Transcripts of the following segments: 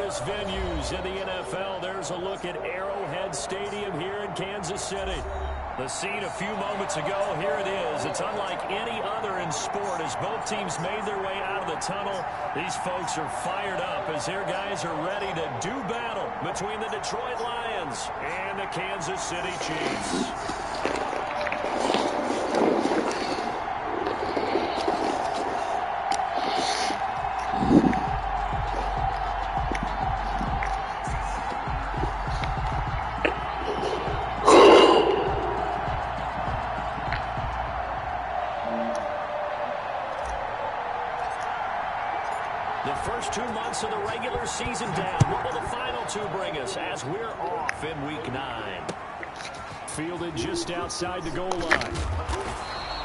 famous venues in the NFL. There's a look at Arrowhead Stadium here in Kansas City. The scene a few moments ago, here it is. It's unlike any other in sport as both teams made their way out of the tunnel. These folks are fired up as their guys are ready to do battle between the Detroit Lions and the Kansas City Chiefs. The first 2 months of the regular season down. What will the final two bring us as we're off in Week 9? Fielded just outside the goal line.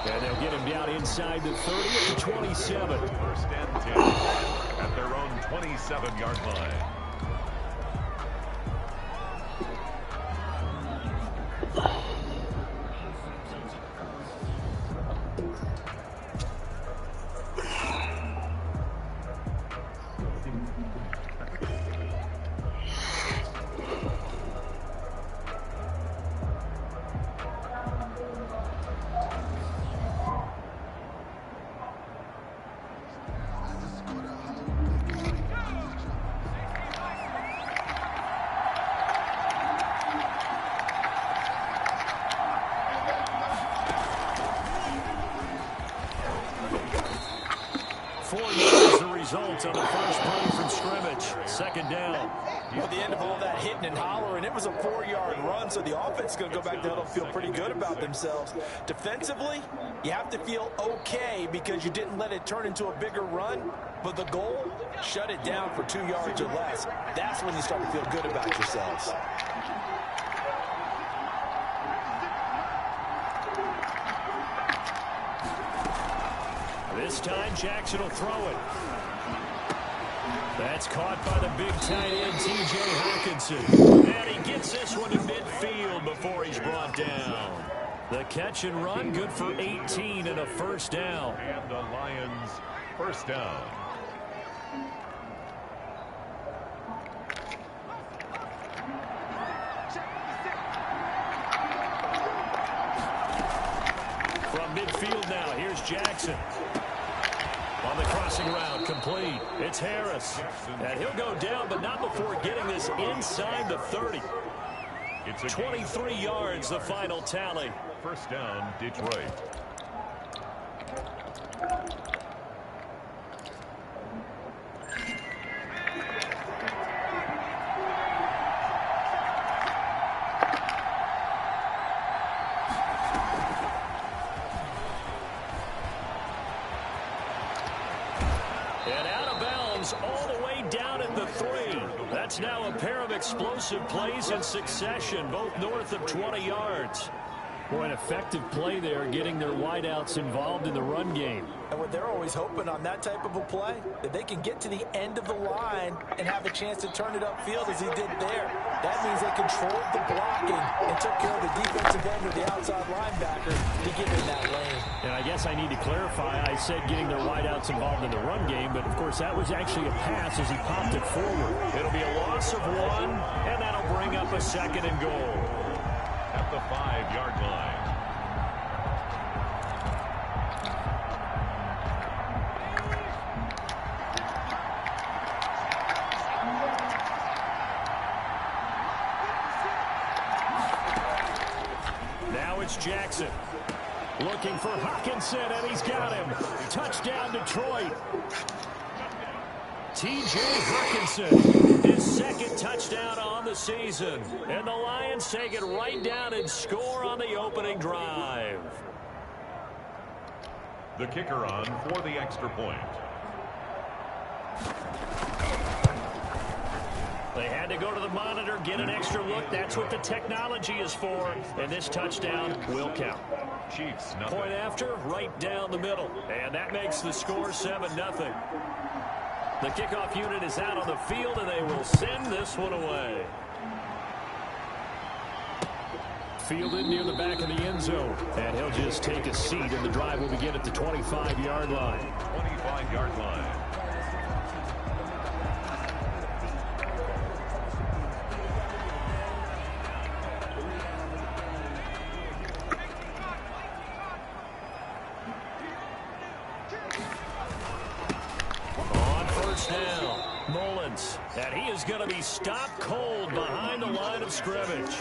And they'll get him down inside the 30 at the 27. First and 10 at their own 27-yard line. On the first play from scrimmage, second down. At the end of all that hitting and hollering, it was a 4-yard run, so the offense is going to go back there and feel pretty good about themselves. Defensively, you have to feel okay because you didn't let it turn into a bigger run, but the goal, shut it down for 2 yards or less. That's when you start to feel good about yourselves. This time, Jackson will throw it. That's caught by the big tight end, T.J. Hockenson. And he gets this one to midfield before he's brought down. The catch and run, good for 18 and a first down. And the Lions first down. From midfield now, here's Jackson. On the crossing route, complete. It's Harris. And he'll go down, but not before getting this inside the 30. It's 23 yards, the final tally. First down, Detroit. All the way down at the 3. That's now a pair of explosive plays in succession, both north of 20 yards. Boy, an effective play there, getting their wideouts involved in the run game. And what they're always hoping on that type of a play, that they can get to the end of the line and have a chance to turn it upfield as he did there. That means they controlled the blocking and took care of the defensive end or the outside linebacker to get in that lane. And I guess I need to clarify, I said getting their wideouts involved in the run game, but of course that was actually a pass as he popped it forward. It'll be a loss of 1, and that'll bring up a second and goal. At the 5-yard line. Now it's Jackson. Looking for Hockenson, and he's got him. Touchdown, Detroit. T.J. Hockenson, his second touchdown on the season. And the Lions take it right down and score on the opening drive. The kicker on for the extra point. They had to go to the monitor, get an extra look. That's what the technology is for. And this touchdown will count. Chiefs, nothing. Point after, right down the middle. And that makes the score 7-0. The kickoff unit is out on the field, and they will send this one away. Fielded near the back of the end zone. And he'll just take a seat, and the drive will begin at the 25-yard line. 25-yard line. Mullins. And he is going to be stopped cold behind the line of scrimmage.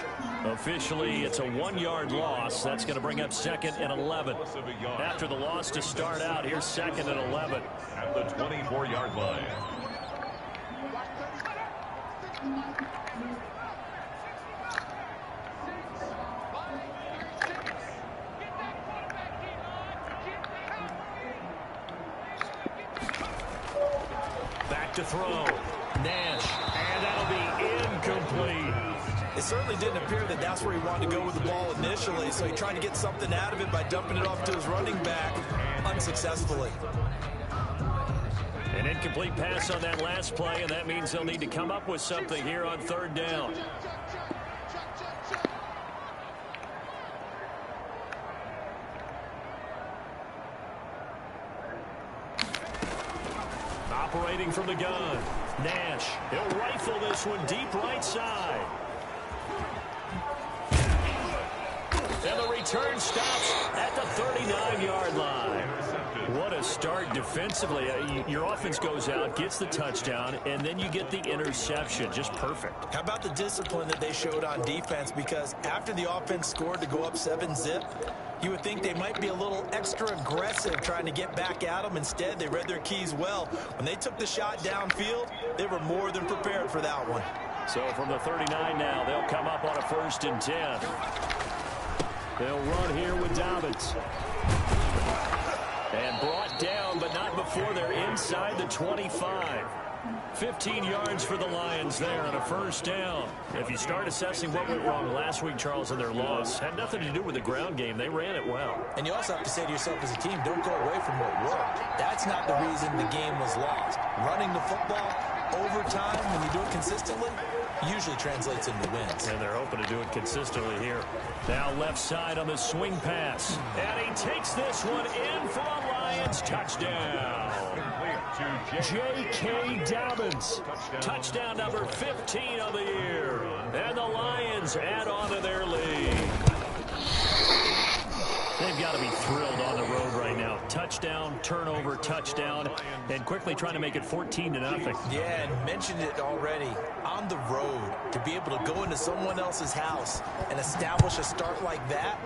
Officially, it's a 1-yard loss. That's going to bring up 2nd and 11. After the loss to start out, here's 2nd and 11. At the 24-yard line. Back to throw. Nash. And that'll be incomplete. It certainly didn't appear that that's where he wanted to go with the ball initially, so he tried to get something out of it by dumping it off to his running back unsuccessfully. An incomplete pass on that last play, and that means they'll need to come up with something here on 3rd down. Operating from the gun. Nash. He'll rifle this one deep right side. And the return stops at the 39-yard line. What a start defensively. Your offense goes out, gets the touchdown, and then you get the interception. Just perfect. How about the discipline that they showed on defense? Because after the offense scored to go up 7-zip, you would think they might be a little extra aggressive trying to get back at them. Instead, they read their keys well. When they took the shot downfield, they were more than prepared for that one. So from the 39 now, they'll come up on a 1st and 10. They'll run here with Dobbins. And brought down, but not before they're inside the 25. 15 yards for the Lions there on a 1st down. If you start assessing what went wrong last week, Charles, in their loss, had nothing to do with the ground game. They ran it well. And you also have to say to yourself as a team, don't go away from what worked. That's not the reason the game was lost. Running the football over time, when you do it consistently, usually translates into wins. And they're hoping to do it consistently here. Now left side on the swing pass. And he takes this one in for a Lions touchdown. J.K. Dobbins. Touchdown number 15 of the year. And the Lions add on to their lead. They've got to be thrilled on the road right now. Touchdown, turnover, touchdown, and quickly trying to make it 14-0. Yeah, and mentioned it already. On the road, to be able to go into someone else's house and establish a start like that,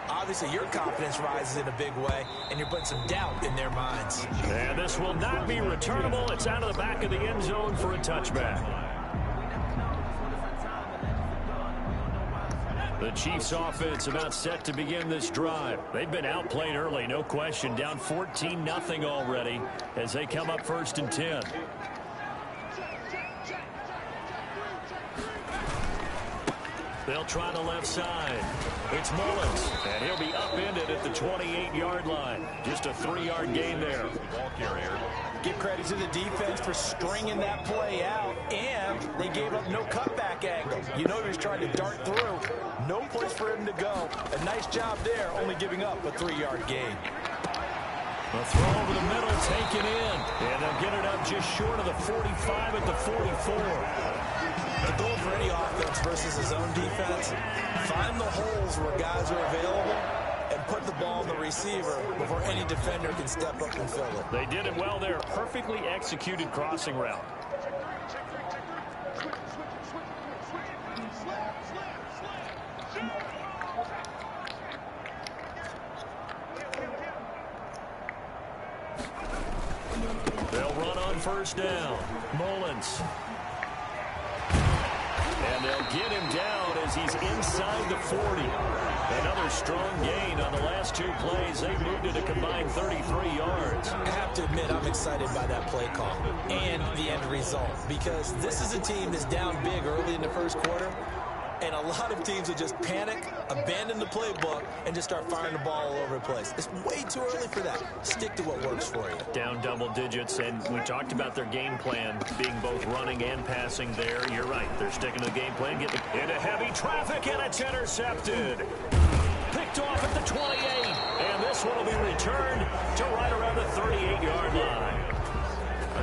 obviously your confidence rises in a big way, and you're putting some doubt in their minds. And this will not be returnable. It's out of the back of the end zone for a touchback. The Chiefs offense about set to begin this drive. They've been outplayed early, no question. Down 14-0 already as they come up 1st and 10. They'll try the left side. It's Mullins, and he'll be upended at the 28-yard line. Just a 3-yard gain there. Ball carrier. Give credit to the defense for stringing that play out, and they gave up no cutback angle. You know he was trying to dart through. No place for him to go. A nice job there, only giving up a 3-yard gain. A throw over the middle, taken in. And they'll get it up just short of the 45 at the 44. The goal for any offense versus his own defense, find the holes where guys are available and put the ball in the receiver before any defender can step up and fill it. They did it well there. Perfectly executed crossing route. They'll run on 1st down. Mullins. And they'll get him down as he's inside the 40. Another strong gain on the last 2 plays. They moved it a combined 33 yards. I have to admit, I'm excited by that play call and the end result, because this is a team that's down big early in the 1st quarter, and a lot of teams will just panic, abandon the playbook, and just start firing the ball all over the place. It's way too early for that. Stick to what works for you. Down double digits, and we talked about their game plan being both running and passing there. You're right. They're sticking to the game plan, getting into heavy traffic, and it's intercepted. Picked off at the 28, and this one will be returned to right around the 38-yard line.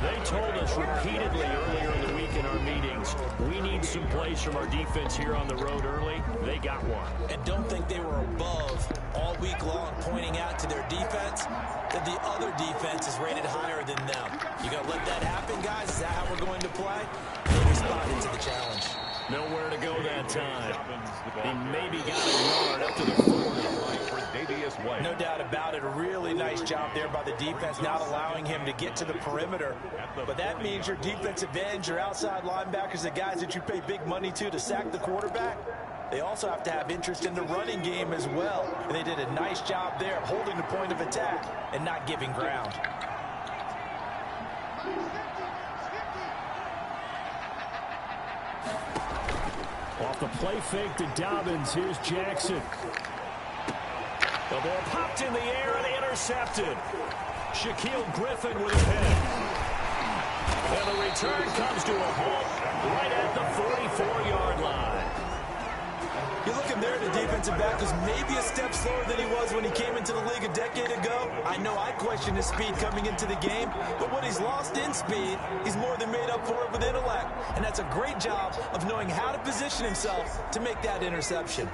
They told us repeatedly earlier in the week in our meetings, we need some plays from our defense here on the road early. They got one. And don't think they were above all week long, pointing out to their defense that the other defense is rated higher than them. You going to let that happen, guys? Is that how we're going to play? They responded to the challenge. Nowhere to go that time. He maybe got a yard up to the 40. No doubt about it. A really nice job there by the defense, not allowing him to get to the perimeter. But that means your defensive ends, your outside linebackers, the guys that you pay big money to sack the quarterback, they also have to have interest in the running game as well. And they did a nice job there of holding the point of attack and not giving ground. Off the play fake to Dobbins. Here's Jackson. The ball popped in the air and intercepted. Shaquille Griffin with a pick. And the return comes to a halt right at the 44-yard line. You look him there, the defensive back was maybe a step slower than he was when he came into the league a decade ago. I know I questioned his speed coming into the game, but what he's lost in speed, he's more than made up for it with intellect. And that's a great job of knowing how to position himself to make that interception.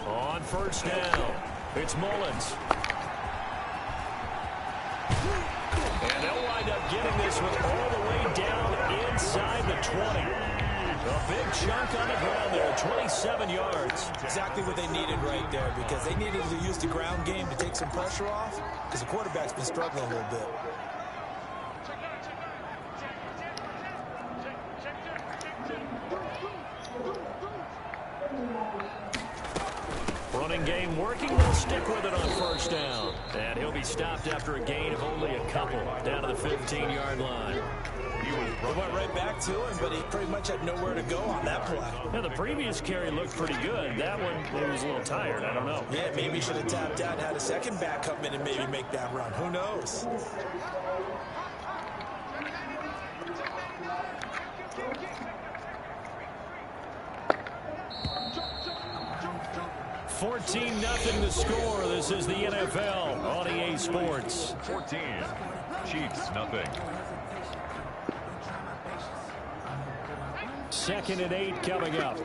On first down, it's Mullins. And they'll wind up getting this one all the way down inside the 20. A big chunk on the ground there, 27 yards. Exactly what they needed right there, because they needed to use the ground game to take some pressure off, because the quarterback's been struggling a little bit. Running game working. They'll stick with it on first down. And he'll be stopped after a gain of only a couple down to the 15-yard line. He went right back to him, but he pretty much had nowhere to go on that play. Now, the previous carry looked pretty good. That one, he was a little tired. I don't know. Yeah, maybe he should have tapped out and had a second back come in and maybe make that run. Who knows? $14-0 the score. This is the NFL on EA Sports. 14. Chiefs, nothing. 2nd and 8 coming up.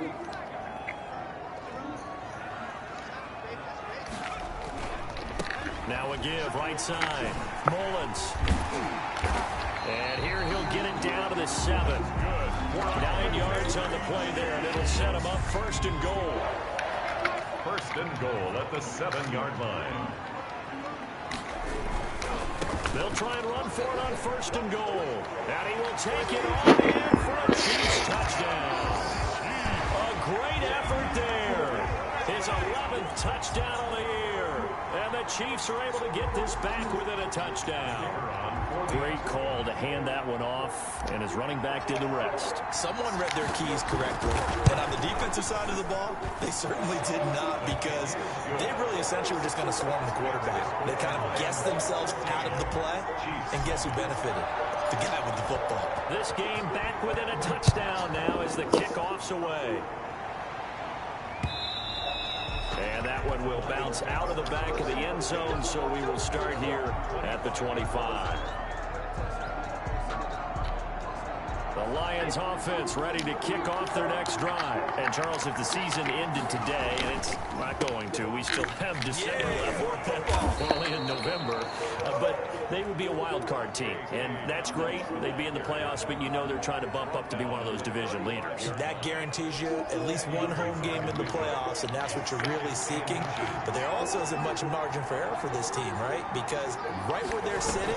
Now a give, right side. Mullins. And here he'll get it down to the 7. 9 yards on the play there, and it'll set him up 1st and goal. 1st and goal at the 7-yard line. They'll try and run for it on 1st and goal. And he will take it on in for a Chiefs touchdown. A great effort there. His 11th touchdown of the year. And the Chiefs are able to get this back within a touchdown. Great call to hand that one off, and his running back did the rest. Someone read their keys correctly, and on the defensive side of the ball, they certainly did not, because they really essentially were just going to swarm the quarterback. They kind of guessed themselves out of the play, and guess who benefited? The guy with the football. This game back within a touchdown now as the kickoff's away. And that one will bounce out of the back of the end zone, so we will start here at the 25. The Lions offense ready to kick off their next drive. And, Charles, if the season ended today, and it's not going to, we still have December left. We're only in November. But they would be a wild card team, and that's great. They'd be in the playoffs, but you know they're trying to bump up to be one of those division leaders. That guarantees you at least one home game in the playoffs, and that's what you're really seeking. But there also isn't much margin for error for this team, right? Because right where they're sitting,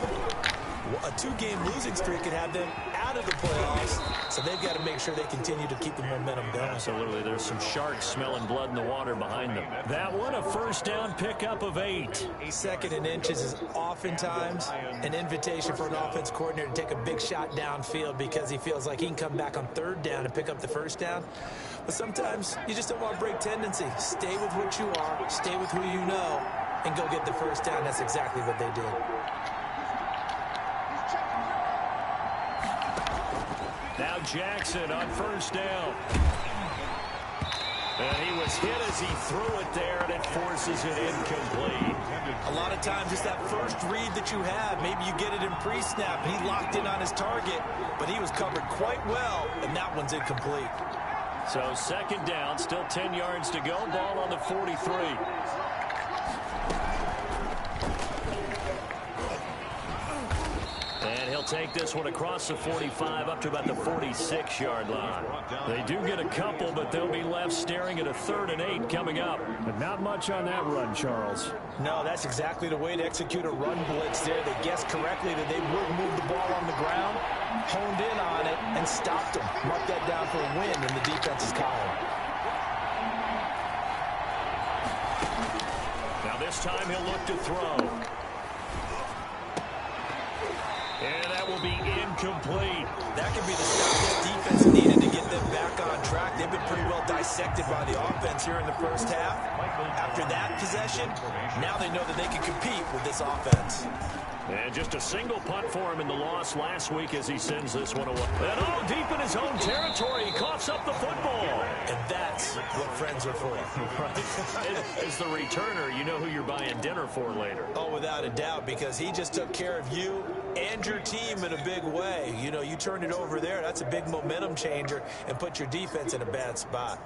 a 2-game losing streak could have them out of the playoffs, so they've got to make sure they continue to keep the momentum going. Absolutely. There's some sharks smelling blood in the water behind them. That one, a 1st down pickup of 8. 2nd and inches is oftentimes an invitation for an offense coordinator to take a big shot downfield because he feels like he can come back on 3rd down and pick up the 1st down. But sometimes you just don't want to break tendency. Stay with what you are, stay with who you know, and go get the 1st down. That's exactly what they did. Now Jackson on 1st down. And he was hit as he threw it there, and it forces it incomplete. A lot of of times it's that first read that you have. Maybe you get it in pre-snap. He locked in on his target, but he was covered quite well, and that one's incomplete. So second down, still 10 yards to go. Ball on the 43. And he'll take this one across the 45 up to about the 46-yard line. They do get a couple, but they'll be left staring at a 3rd and 8 coming up. But not much on that run, Charles. No, that's exactly the way to execute a run blitz there. They guessed correctly that they would move the ball on the ground, honed in on it, and stopped them. Mark that down for a win in the defense's column. Now this time he'll look to throw. And that will be incomplete. That could be the stop this defense needed to get them back on track. They've been pretty well dissected by the offense here in the first half. After that possession, now they know that they can compete with this offense. And just a single punt for him in the loss last week as he sends this one away. And all deep in his own territory, he coughs up the football. And that's what friends are for. Right. As the returner, you know who you're buying dinner for later. Oh, without a doubt, because he just took care of you and your team in a big way. You know, you turned it over there. That's a big momentum changer and put your defense in a bad spot.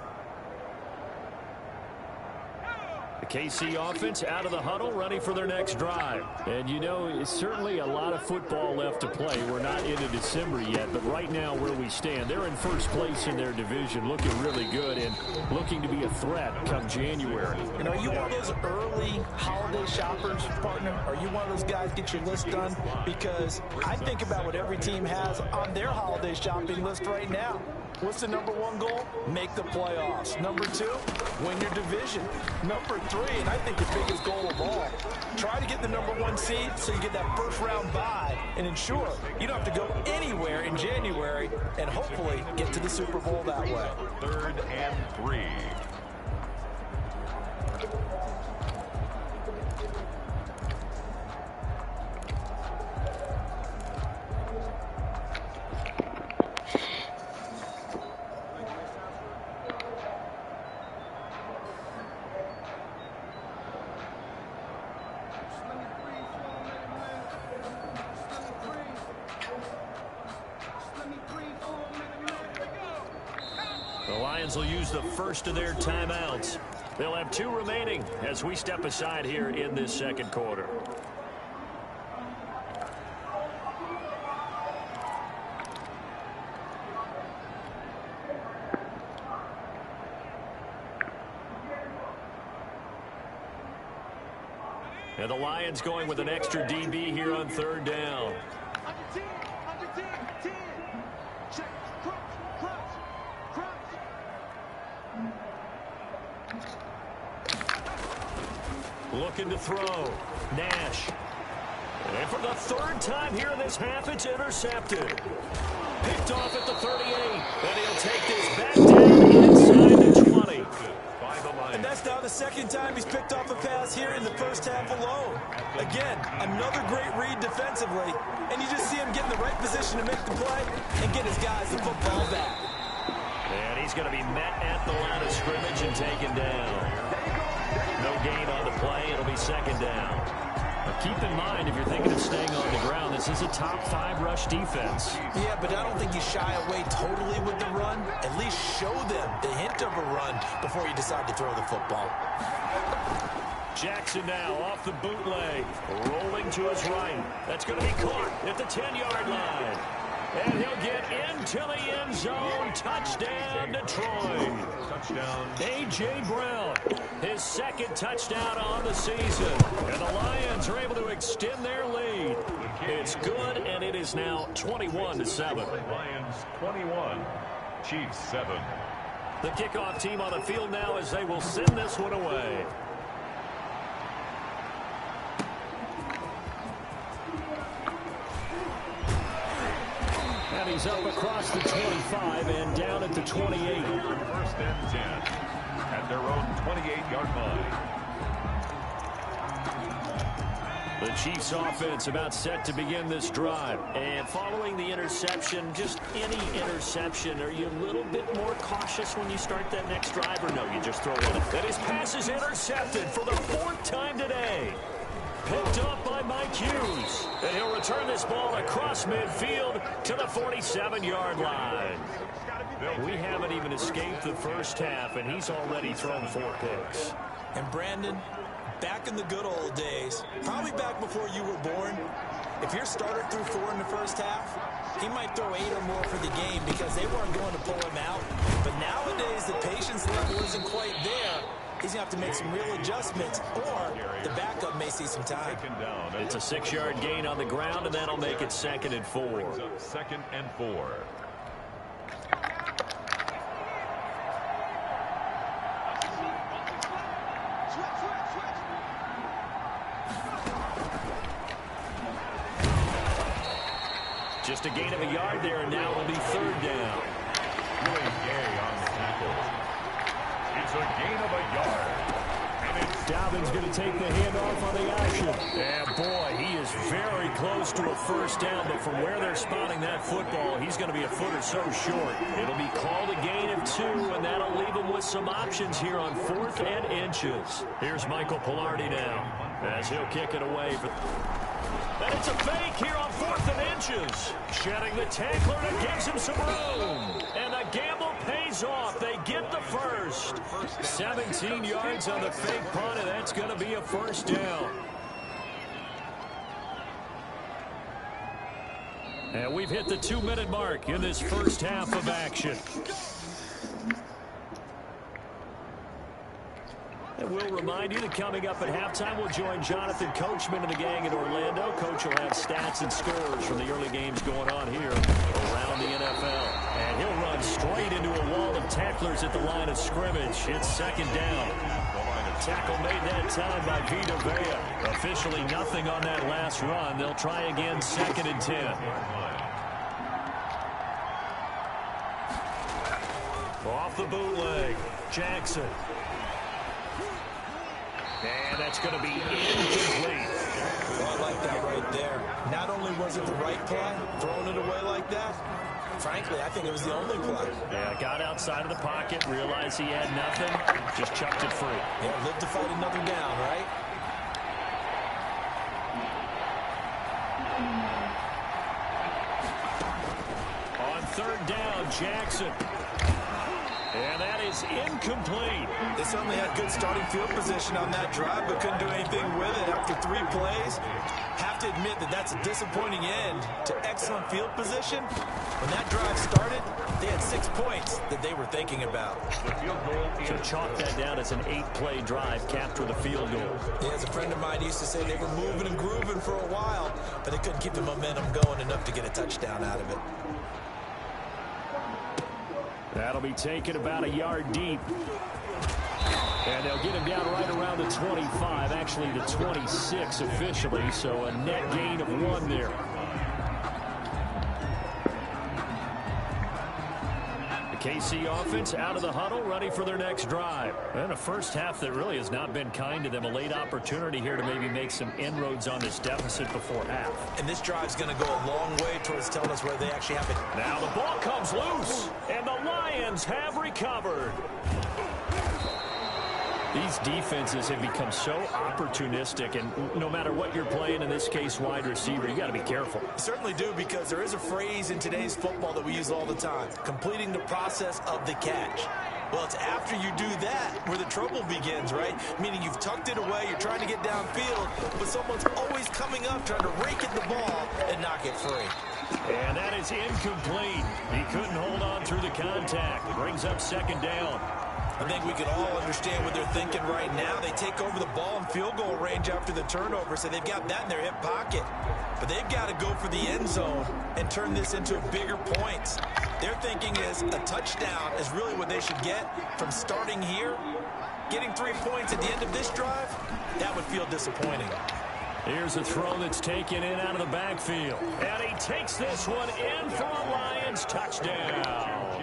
The KC offense out of the huddle, ready for their next drive. And, you know, it's certainly a lot of football left to play. We're not into December yet, but right now where we stand, they're in first place in their division, looking really good and looking to be a threat come January. And are you one of those early holiday shoppers, partner? Are you one of those guys get your list done? Because I think about what every team has on their holiday shopping list right now. What's the #1 goal? Make the playoffs. #2, win your division. #3, and I think the biggest goal of all, try to get the #1 seed so you get that first round bye and ensure you don't have to go anywhere in January and hopefully get to the Super Bowl that way. 3rd and 3. The Lions will use the first of their timeouts. They'll have 2 remaining as we step aside here in this second quarter. And the Lions going with an extra DB here on 3rd down. Looking to throw. Nash. And for the 3rd time here in this half, it's intercepted. Picked off at the 38. And he'll take this back down inside the 20. And that's now the 2nd time he's picked off a pass here in the first half alone. Again, another great read defensively. And you just see him get in the right position to make the play and get his guys the football back. And he's going to be met at the line of scrimmage and taken down. No gain on the play. It'll be 2nd down. Now keep in mind, if you're thinking of staying on the ground, this is a top 5 rush defense. Yeah, but I don't think you shy away totally with the run. At least show them the hint of a run before you decide to throw the football. Jackson now off the bootleg. Rolling to his right. That's going to be caught at the 10-yard line. And he'll get into the end zone. Touchdown, Detroit. Touchdown. A.J. Brown, his 2nd touchdown on the season. And the Lions are able to extend their lead. It's good, and it is now 21-7. Lions 21, Chiefs 7. The kickoff team on the field now as they will send this one away. And he's up across the 25 and down at the 28. 1st and 10 at their own 28-yard line. The Chiefs offense about set to begin this drive. And following the interception, just any interception, are you a little bit more cautious when you start that next drive, or no, you just throw one? And his pass is intercepted for the 4th time today. Picked on Mike Hughes. And he'll return this ball across midfield to the 47-yard line. We haven't even escaped the first half, and he's already thrown 4 picks. And Brandon, back in the good old days, probably back before you were born, if your starter threw 4 in the first half, he might throw 8 or more for the game because they weren't going to pull him out. But nowadays, the patience level isn't quite there. He's going to have to make some real adjustments, or the backup may see some time. It's a 6-yard gain on the ground, and that'll make it 2nd and 4. 2nd and 4. Just a gain of a yard there, and now it'll be 3rd down. Willie Gay on the tackle. It's a gain of a yard. And it's Dobbins going to take the handoff on the action. And boy, he is very close to a 1st down, but from where they're spotting that football, he's going to be a foot or so short. It'll be called a gain of 2, and that'll leave him with some options here on 4th and inches. Here's Michael Palardy now, as he'll kick it away. And it's a fake here on 4th and inches. Shedding the tackler, and it gives him some room. And the gamble pays off. They get the first. 17 yards on the fake punt, and that's going to be a 1st down. And we've hit the 2-minute mark in this first half of action. And we'll remind you that coming up at halftime, we'll join Jonathan Coachman and the gang in Orlando. Coach will have stats and scores from the early games going on here around the NFL. And he'll run straight into a wall of tacklers at the line of scrimmage. It's 2nd down. Tackle made that time by Vita Vea. Officially nothing on that last run. They'll try again, 2nd and 10. Off the bootleg, Jackson. And that's going to be incomplete. Well, I like that right there. Not only was it the right play, throwing it away like that, frankly, I think it was the only play. Yeah, got outside of the pocket, realized he had nothing, just chucked it free. Yeah, live to fight another down, right? On 3rd down, Jackson. And that is incomplete. They certainly had good starting field position on that drive, but couldn't do anything with it after 3 plays. Have to admit that that's a disappointing end to excellent field position. When that drive started, they had 6 points that they were thinking about. So chalk that down as an 8-play drive, capped with a field goal. Yeah, as a friend of mine used to say, they were moving and grooving for a while, but they couldn't keep the momentum going enough to get a touchdown out of it. That'll be taken about a yard deep. And they'll get him down right around the 25, actually the 26 officially, so a net gain of 1 there. The KC offense out of the huddle, ready for their next drive. And a first half that really has not been kind to them. A late opportunity here to maybe make some inroads on this deficit before half. And this drive's going to go a long way towards telling us where they actually have it. Now the ball comes loose, and the Lions have recovered. These defenses have become so opportunistic, and no matter what you're playing, in this case wide receiver, you got to be careful. Certainly do, because there is a phrase in today's football that we use all the time: completing the process of the catch. Well, it's after you do that where the trouble begins, right? Meaning you've tucked it away, you're trying to get downfield, but someone's always coming up trying to rake at the ball and knock it free. And that is incomplete. He couldn't hold on through the contact. Brings up 2nd down. I think we can all understand what they're thinking right now. They take over the ball in field goal range after the turnover, so they've got that in their hip pocket. But they've got to go for the end zone and turn this into bigger points. Their thinking is a touchdown is really what they should get from starting here. Getting 3 points at the end of this drive, that would feel disappointing. Here's a throw that's taken in out of the backfield. And he takes this one in for a Lions touchdown.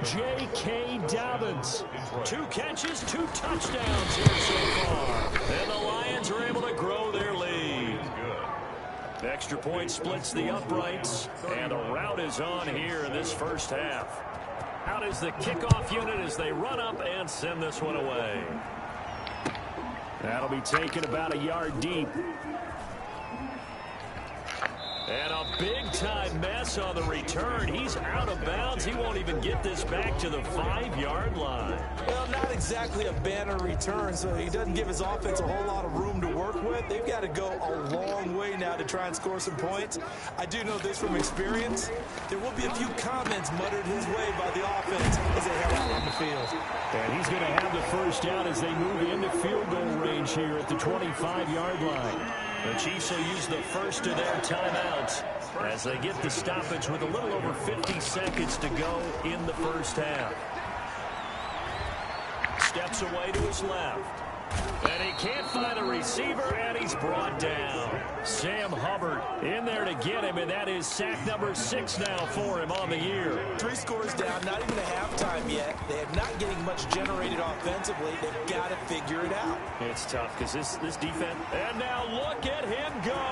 J.K. Dobbins. 2 catches, 2 touchdowns here so far. And the Lions are able to grow their lead. The extra point splits the uprights. And the route is on here in this first half. Out is the kickoff unit as they run up and send this one away. That'll be taken about a yard deep. And a big-time mess on the return. He's out of bounds. He won't even get this back to the 5-yard line. Well, not exactly a banner return, so he doesn't give his offense a whole lot of room to work with. They've got to go a long way now to try and score some points. I do know this from experience. There will be a few comments muttered his way by the offense as they head out on the field. And he's going to have the first down as they move into field goal range here at the 25-yard line. The Chiefs will use the first of their timeouts as they get the stoppage with a little over 50 seconds to go in the first half. Steps away to his left. And he can't find a receiver, and he's brought down. Sam Hubbard in there to get him, and that is sack number 6 now for him on the year. 3 scores down, not even a halftime yet. They are not getting much generated offensively. They've got to figure it out. It's tough because this defense. And now look at him go.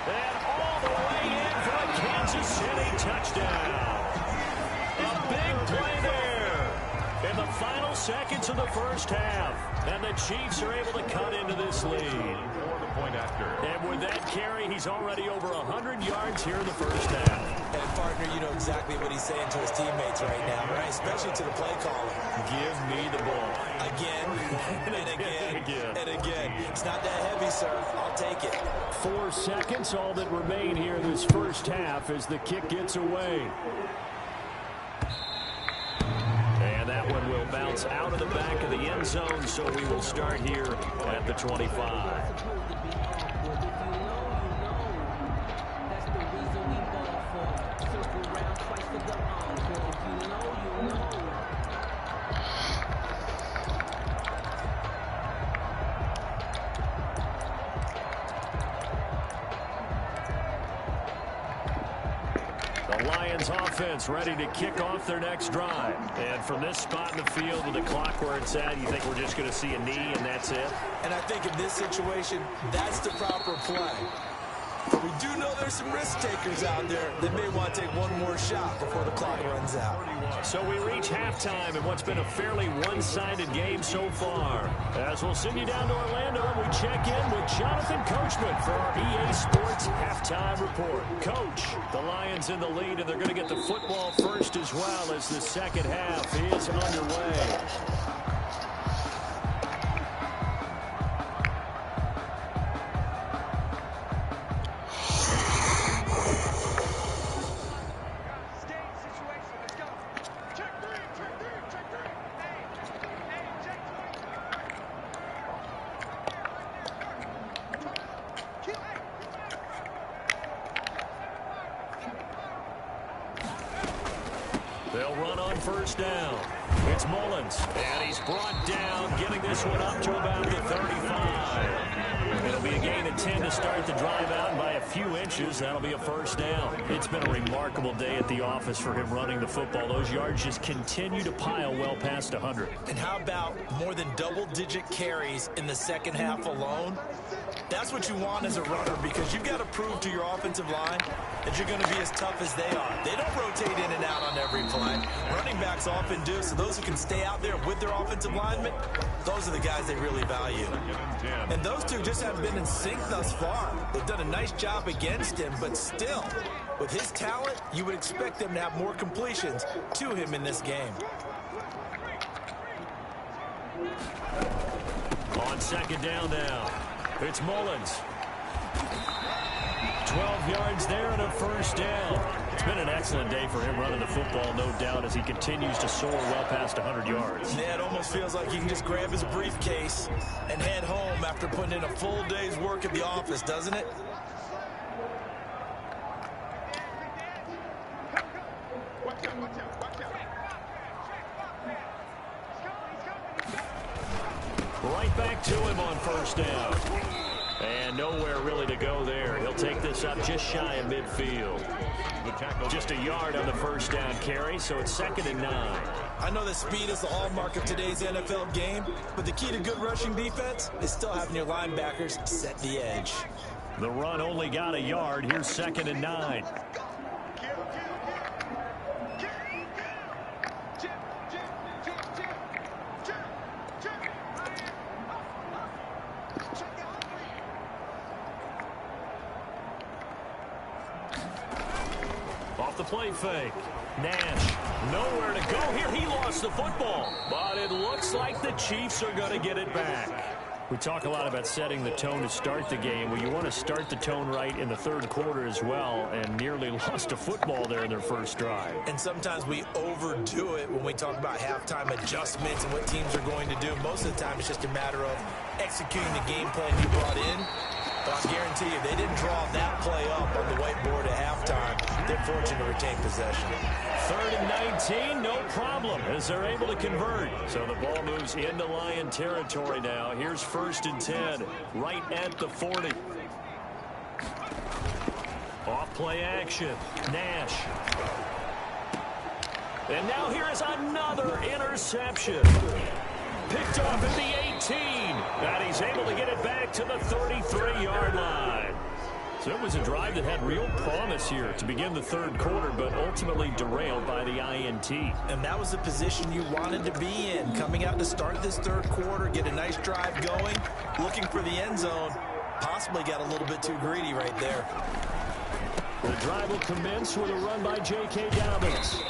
And all the way in for a Kansas City touchdown. A big play there in the final seconds of the first half. And the Chiefs are able to cut into this lead. For the point after. And with that carry, he's already over 100 yards here in the first half. And, partner, you know exactly what he's saying to his teammates right now, right? Especially to the play caller. Give me the ball. Again, and again, and again. It's not that heavy, sir. I'll take it. 4 seconds, all that remain here in this first half as the kick gets away. And that one will bounce out of the back of the end zone, so we will start here at the 25. The Lions offense ready to kick off their next drive. And from this spot in the field with the clock where it's at, you think we're just going to see a knee and that's it? And I think in this situation, that's the proper play. But we do know there's some risk takers out there that may want to take one more shot before the clock runs out. So we reach halftime in what's been a fairly one-sided game so far. As we'll send you down to Orlando, we check in with Jonathan Coachman for our EA Sports Halftime Report. Coach, the Lions in the lead, and they're going to get the football first as well as the second half is underway. They'll run on first down. It's Mullins, and he's brought down, getting this one up to about the 35. It'll be a gain of 10 to start the drive out, and by a few inches, that'll be a first down. It's been a remarkable day at the office for him running the football. Those yards just continue to pile well past 100. And how about more than double-digit carries in the second half alone? That's what you want as a runner, because you've got to prove to your offensive line that you're going to be as tough as they are. They don't rotate in and out on every play. Running backs often do, so those who can stay out there with their offensive linemen, those are the guys they really value. And those two just haven't been in sync thus far. They've done a nice job against him, but still, with his talent, you would expect them to have more completions to him in this game. On second down now, it's Mullins. 12 yards there and a first down. It's been an excellent day for him running the football, no doubt, as he continues to soar well past 100 yards. Yeah, it almost feels like he can just grab his briefcase and head home after putting in a full day's work at the office, doesn't it? Right back to him on first down. And nowhere really to go there. He'll take this up just shy of midfield. Just a yard on the first down carry, so it's 2nd and 9. I know that speed is the hallmark of today's NFL game, but the key to good rushing defense is still having your linebackers set the edge. The run only got a yard. Here's 2nd and 9. off the play fake. Nash, nowhere to go here. He lost the football, but it looks like the Chiefs are going to get it back. We talk a lot about setting the tone to start the game. Well, you want to start the tone right in the third quarter as well, and nearly lost a football there in their first drive. And sometimes we overdo it when we talk about halftime adjustments and what teams are going to do. Most of the time, it's just a matter of executing the game plan you brought in. But I guarantee you, they didn't draw that play up on the whiteboard at halftime. They're fortunate to retain possession. 3rd and 19, no problem, as they're able to convert. So the ball moves into Lion territory now. Here's 1st and 10, right at the 40. Off play action, Nash. And now here is another interception. Picked off at the 18, and he's able to get it back to the 33-yard line. So it was a drive that had real promise here to begin the third quarter, but ultimately derailed by the INT. And that was the position you wanted to be in, coming out to start this third quarter, get a nice drive going, looking for the end zone. Possibly got a little bit too greedy right there. The drive will commence with a run by J.K. Dobbins.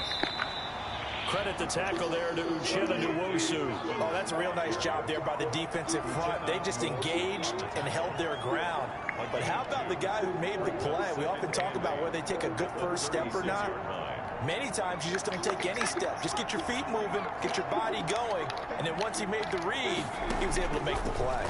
Credit the tackle there to Uchenna Nwosu. Oh, that's a real nice job there by the defensive front. They just engaged and held their ground. But how about the guy who made the play? We often talk about whether they take a good first step or not. Many times you just don't take any step. Just get your feet moving, get your body going, and then once he made the read, he was able to make the play.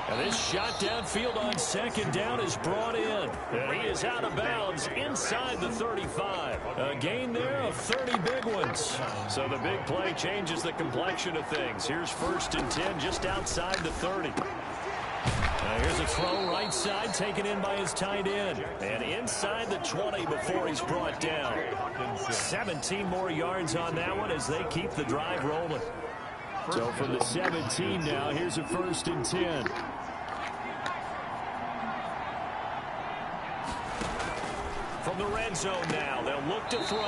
And this shot downfield on 2nd down is brought in. And he is out of bounds inside the 35. A gain there of 30 big ones. So the big play changes the complexion of things. Here's 1st and 10 just outside the 30. Here's a throw right side taken in by his tight end. And inside the 20 before he's brought down. 17 more yards on that one as they keep the drive rolling. So from the 17 now, here's a 1st and 10. From the red zone now, they'll look to throw.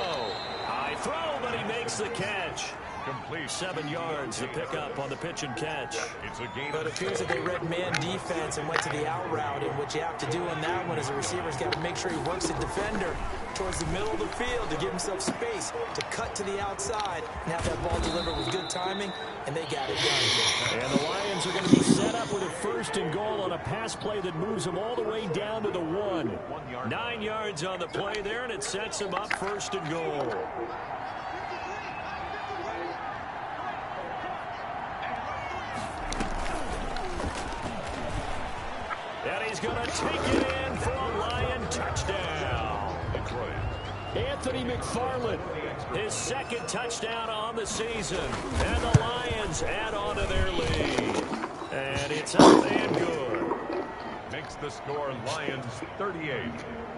High throw, but he makes the catch. Complete. 7 yards, the pickup on the pitch and catch. It's a gain. But it appears that they read man defense and went to the out route. And what you have to do on that one is a receiver's got to make sure he works the defender towards the middle of the field to give himself space to cut to the outside and have that ball delivered with good timing, and they got it done. And the Lions are going to be set up with a 1st and goal on a pass play that moves them all the way down to the 1. 9 yards on the play there, and it sets them up 1st and goal. And he's going to take it in for a Lion touchdown. Anthony McFarland, his 2nd touchdown on the season. And the Lions add on to their lead. And it's up and good. Makes the score Lions 38,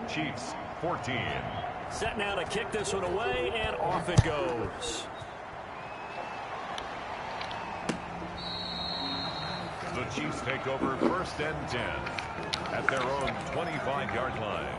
Chiefs 14. Set now to kick this one away, and off it goes. The Chiefs take over 1st and 10 at their own 25-yard line.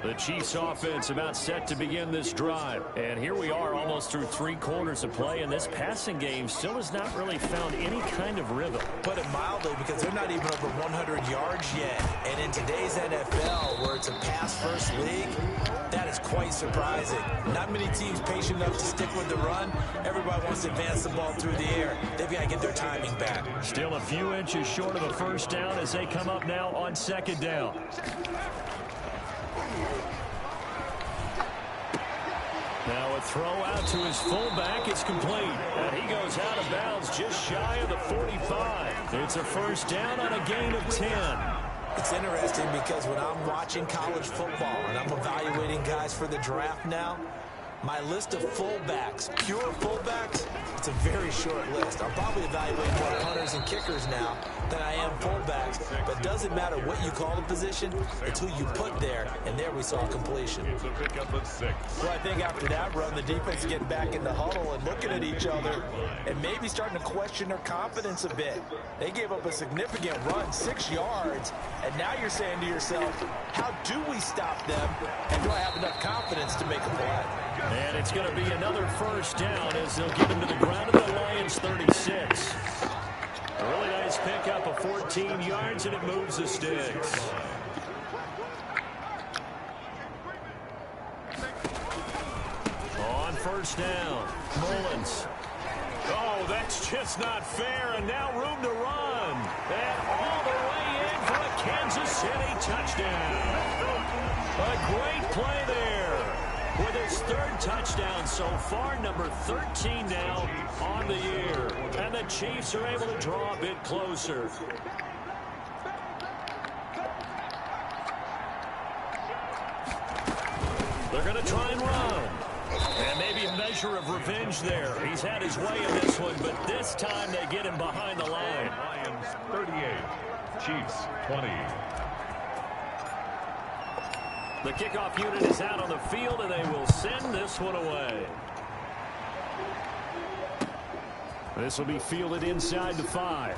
The Chiefs offense about set to begin this drive. And here we are almost through 3 quarters of play, and this passing game still has not really found any kind of rhythm. Put it mildly, because they're not even over 100 yards yet. And in today's NFL, where it's a pass-first league, that is quite surprising. Not many teams patient enough to stick with the run. Everybody wants to advance the ball through the air. They've got to get their timing back. Still a few inches short of a 1st down as they come up now on 2nd down. Now a throw out to his fullback. It's complete. And he goes out of bounds just shy of the 45. It's a 1st down on a gain of 10. It's interesting because when I'm watching college football and I'm evaluating guys for the draft now, my list of fullbacks, pure fullbacks, it's a very short list. I'm probably evaluating more punters and kickers now than I am fullbacks. But it doesn't matter what you call the position, it's who you put there. And there we saw completion. It's a pickup of 6. Well, I think after that run, the defense getting back in the huddle and looking at each other and maybe starting to question their confidence a bit. They gave up a significant run, 6 yards, and now you're saying to yourself, how do we stop them, and do I have enough confidence to make a play? And it's going to be another first down as they'll get him to the ground at the Lions 36. A really nice pickup of 14 yards, and it moves the sticks. On first down, Mullins. Oh, that's just not fair, and now room to run. And all the way in for a Kansas City touchdown. A great play there. With his third touchdown so far, number 13 now on the year. And the Chiefs are able to draw a bit closer. They're going to try and run. And maybe a measure of revenge there. He's had his way in this one, but this time they get him behind the line. Lions 38, Chiefs 20. The kickoff unit is out on the field, and they will send this one away. This will be fielded inside the 5.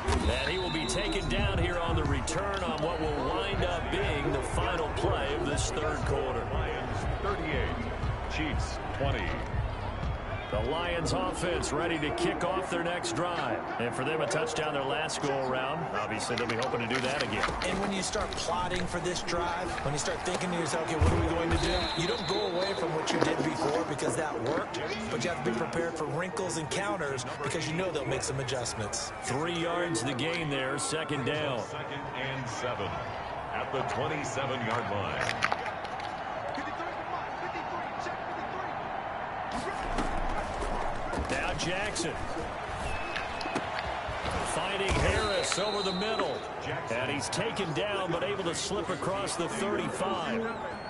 And he will be taken down here on the return on what will wind up being the final play of this third quarter. Lions 38, Chiefs 20. The Lions offense ready to kick off their next drive. And for them, a touchdown their last go-around. Obviously, they'll be hoping to do that again. And when you start plotting for this drive, when you start thinking to yourself, okay, what are we going to do? You don't go away from what you did before because that worked, but you have to be prepared for wrinkles and counters because you know they'll make some adjustments. 3 yards the gain there, second down. 2nd and 7 at the 27-yard line. Now Jackson. Finding Harris over the middle. And he's taken down but able to slip across the 35.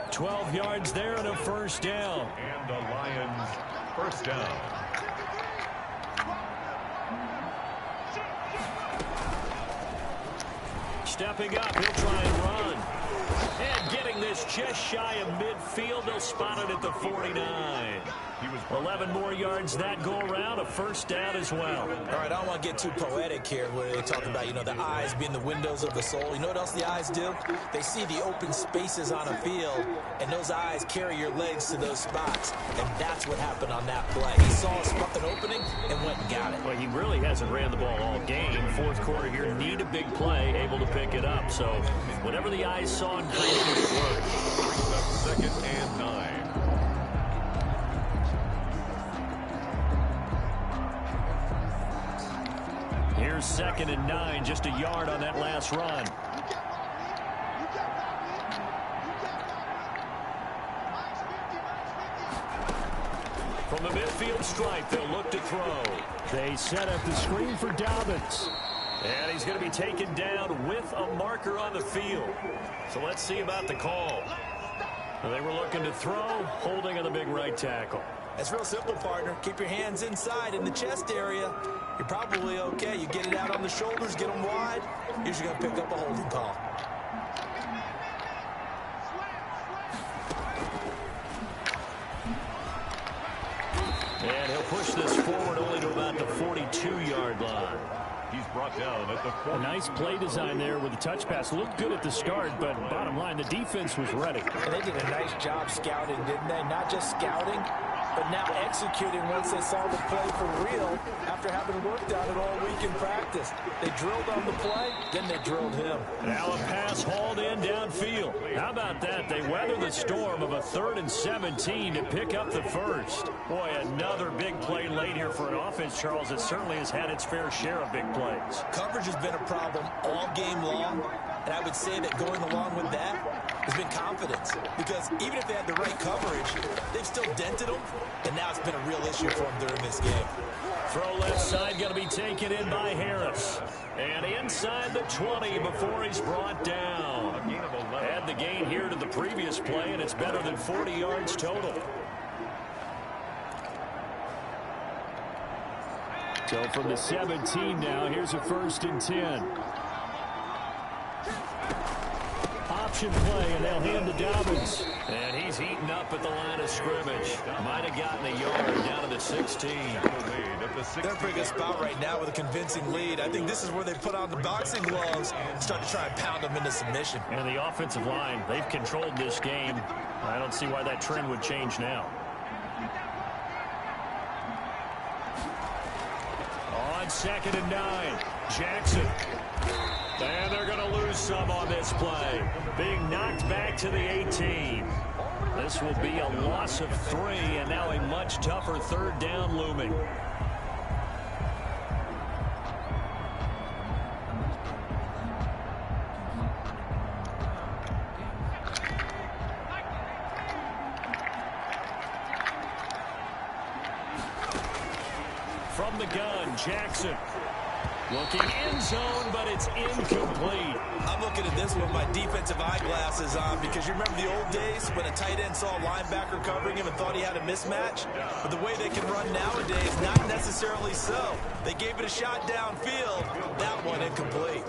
12 yards there and a first down. And the Lions first down. Stepping up, he'll try and run. And getting this just shy of midfield, they'll spot it at the 49. 11 more yards that go around, a first down as well. All right, I don't want to get too poetic here where they talk about, the eyes being the windows of the soul. You know what else the eyes do? They see the open spaces on a field, and those eyes carry your legs to those spots. And that's what happened on that play. He saw an opening and went and got it. Well, he really hasn't ran the ball all game. Fourth quarter here, need a big play, able to pick it up. So whatever the eyes saw and created, it worked. 2nd and 9. Here's 2nd and 9, just a yard on that last run. From the midfield stripe, they'll look to throw. They set up the screen for Dobbins. And he's going to be taken down with a marker on the field. So let's see about the call. They were looking to throw, holding on the big right tackle. It's real simple, partner. Keep your hands inside in the chest area. You're probably okay. You get it out on the shoulders, get them wide. Usually going to pick up a holding call. And he'll push this forward only to about the 42-yard line. He's brought down at the 40. A nice play design there with the touch pass. Looked good at the start, but bottom line, the defense was ready. And they did a nice job scouting, didn't they? Not just scouting, but now executing once they saw the play for real after having worked on it all week in practice. They drilled on the play, then they drilled him. Now a pass hauled in downfield. How about that? They weather the storm of a 3rd and 17 to pick up the first. Boy, another big play late here for an offense, Charles, that certainly has had its fair share of big plays. Coverage has been a problem all game long, and I would say that going along with that has been confidence. Because even if they had the right coverage, they've still dented them, and now it's been a real issue for them during this game. Throw left side going to be taken in by Harris. And inside the 20 before he's brought down. Add the gain here to the previous play, and it's better than 40 yards total. So from the 17 now, here's a 1st and 10. option play, and they'll hand to Dobbins. And he's eaten up at the line of scrimmage. Might have gotten a yard down to the 16. They're in a pretty good spot right now with a convincing lead. I think this is where they put on the boxing gloves and start to try and pound them into submission. And the offensive line, they've controlled this game. I don't see why that trend would change now. On 2nd and 9, Jackson. And they're going to lose some on this play. Being knocked back to the 18. This will be a loss of 3, and now a much tougher 3rd down looming. From the gun, Jackson. Looking end zone, but it's incomplete. I'm looking at this with my defensive eyeglasses on because you remember the old days when a tight end saw a linebacker covering him and thought he had a mismatch? But the way they can run nowadays, not necessarily so. They gave it a shot downfield. That one incomplete.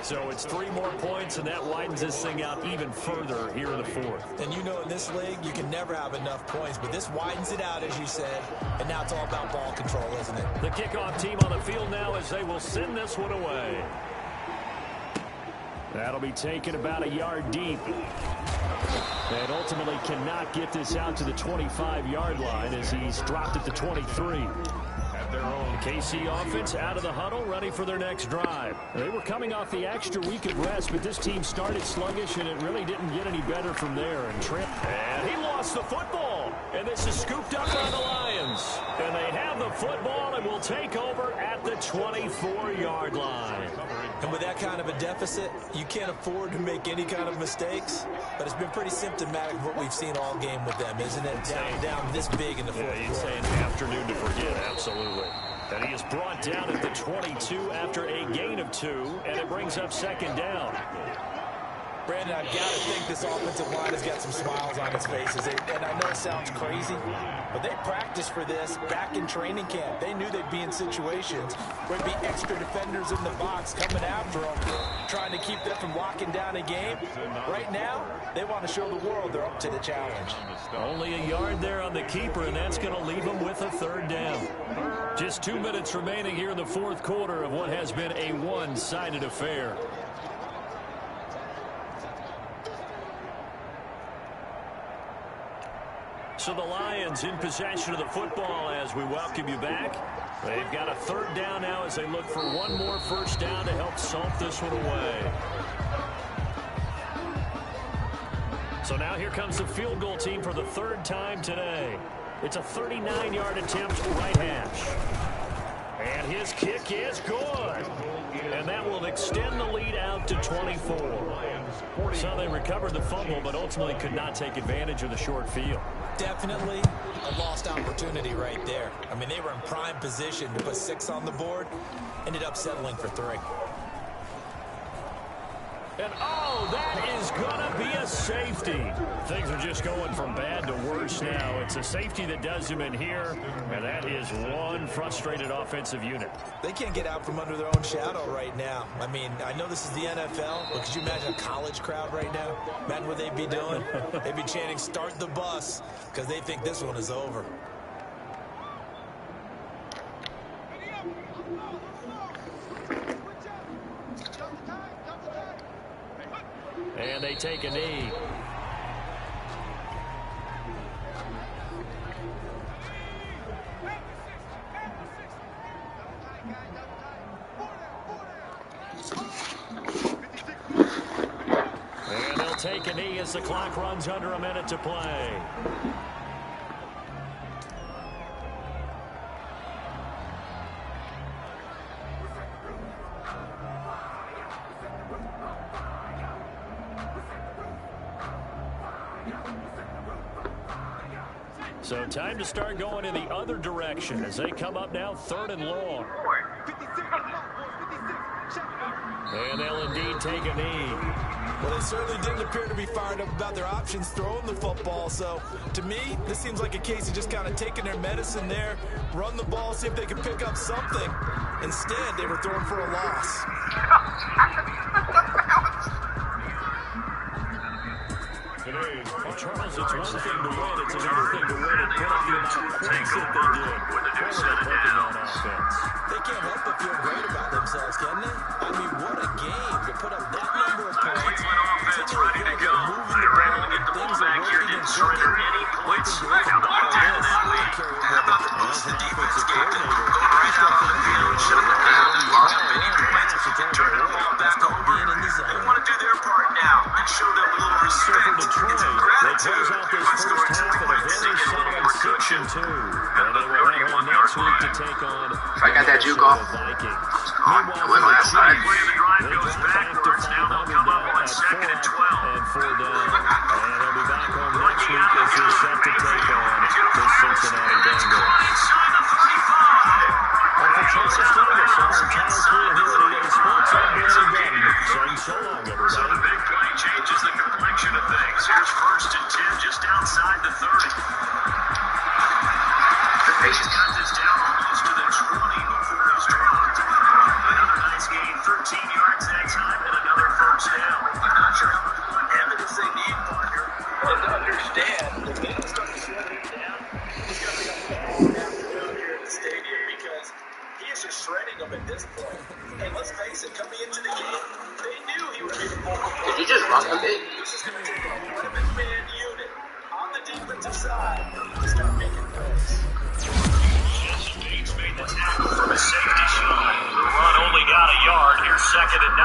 So it's 3 more points, and that widens this thing out even further here in the 4th. And you know in this league, you can never have enough points, but this widens it out, as you said, and now it's all about ball control, isn't it? The kickoff team on the field now as they will send this one away. That'll be taken about a yard deep. And ultimately cannot get this out to the 25-yard line as he's dropped at the 23. The KC offense out of the huddle, ready for their next drive. They were coming off the extra week of rest, but this team started sluggish, and it really didn't get any better from there. And he lost the football, and this is scooped up by the Lions. And they have the football and will take over at the 24-yard line. And with that kind of a deficit, you can't afford to make any kind of mistakes. But it's been pretty symptomatic of what we've seen all game with them, isn't it? Down this big in the fourth quarter. You'd say an afternoon to forget, absolutely. And he is brought down at the 22 after a gain of 2, and it brings up 2nd down. Brandon, I've got to think this offensive line has got some smiles on its faces. And I know it sounds crazy, but they practiced for this back in training camp. They knew they'd be in situations where there'd be extra defenders in the box coming after them, trying to keep them from locking down a game. Right now, they want to show the world they're up to the challenge. Only a yard there on the keeper, and that's going to leave them with a 3rd down. Just 2 minutes remaining here in the 4th quarter of what has been a one-sided affair. So the Lions in possession of the football as we welcome you back. They've got a 3rd down now as they look for one more 1st down to help salt this one away. So now here comes the field goal team for the 3rd time today. It's a 39-yard attempt, right hash. And his kick is good. And that will extend the lead out to 24. So they recovered the fumble, but ultimately could not take advantage of the short field. Definitely a lost opportunity right there. I mean, they were in prime position to put 6 on the board, ended up settling for 3. And, oh, that is going to be a safety. Things are just going from bad to worse now. It's a safety that does him in here, and that is one frustrated offensive unit. They can't get out from under their own shadow right now. I mean, I know this is the NFL, but could you imagine a college crowd right now? Imagine what they'd be doing. They'd be chanting, "Start the bus," because they think this one is over. And they take a knee. And they'll take a knee as the clock runs under a minute to play. So time to start going in the other direction as they come up now 3rd and long. And they'll indeed take a knee. Well, they certainly didn't appear to be fired up about their options throwing the football. So, to me, this seems like a case of just kind of taking their medicine there, run the ball, see if they can pick up something. Instead, they were throwing for a loss. Well, Charles, it's one thing to win. It's another thing to win and put up the amount of points that they did. Boy, they're clicking on offense. They can't help but feel great about themselves, can they? I mean, what a game to put up that number of points. Offense ready to go. They're able to get the ball back here. Didn't surrender any points. Got locked into that lead. How about the boost the defense gave them? Going right out on the field. Should have been able to lock up any points and turn the ball back over. They want to do their part now and show them a little respect. Detroit, they close out this first half at a very solid 6-2. And they will head home next week to take on I got that juke off. the Vikings. It went last night. The drive goes backwards. Now they'll come up on 2nd and 12. And 4 down. And they'll be back home next week as they're set to take on the Cincinnati Bengals. And for Travis Davis, our entire crew here at EA Sports, I'm Brandon Gordon, saying so long, everybody. So the big play changes the complexion of things. Here's 1st and 10 just outside the 30. The patient cut this down almost to the 20 before he's dropped. Another nice gain, 13 yards that time, and another 1st down. I'm not sure how much more evidence they need, partner. Well, to understand, if they don't start to slow him down, he's going to be a ball down here at the stadium because he is just shredding them at this point. And let's face it, coming into the game, they knew he would be the focal point. Did he just run the big? This is going to take a 11-man unit on the defensive side to start making plays. Bates made the tackle from a safety shot. The run only got a yard. Here's 2nd and 9.